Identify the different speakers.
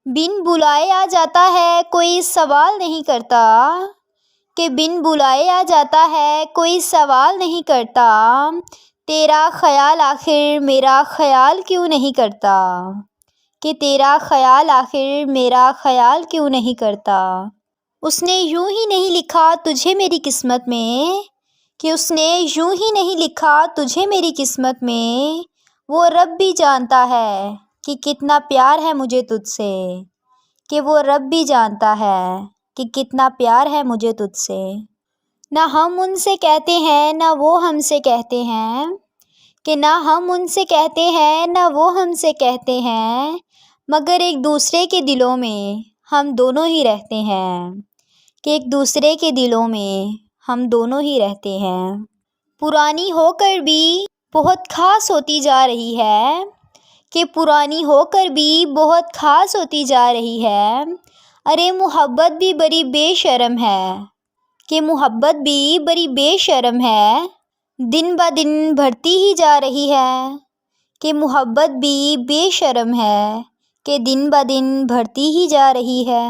Speaker 1: بن بلائے آ جاتا ہے کوئی سوال نہیں کرتا، کہ بن بلائے آ جاتا ہے کوئی سوال نہیں کرتا، تیرا خیال آخر میرا خیال کیوں نہیں کرتا، کہ تیرا خیال آخر میرا خیال کیوں نہیں کرتا۔ اس نے یوں ہی نہیں لکھا تجھے میری قسمت میں، کہ اس نے یوں ہی نہیں لکھا تجھے میری قسمت میں، وہ رب بھی جانتا ہے کہ کتنا پیار ہے مجھے تجھ سے، کہ وہ رب بھی جانتا ہے کہ کتنا پیار ہے مجھے تجھ سے۔ نہ ہم ان سے کہتے ہیں نہ وہ ہم سے کہتے ہیں، کہ نہ ہم ان سے کہتے ہیں نہ وہ ہم سے کہتے ہیں، مگر ایک دوسرے کے دلوں میں ہم دونوں ہی رہتے ہیں، کہ ایک دوسرے کے دلوں میں ہم دونوں ہی رہتے ہیں۔ پرانی ہو کر بھی بہت خاص ہوتی جا رہی ہے، کہ پرانی ہو کر بھی بہت خاص ہوتی جا رہی ہے، ارے محبت بھی بڑی بے شرم ہے، کہ محبت بھی بڑی بے شرم ہے، دن بہ دن بڑھتی ہی جا رہی ہے، کہ محبت بھی بے شرم ہے، کہ دن بہ دن بڑھتی ہی جا رہی ہے۔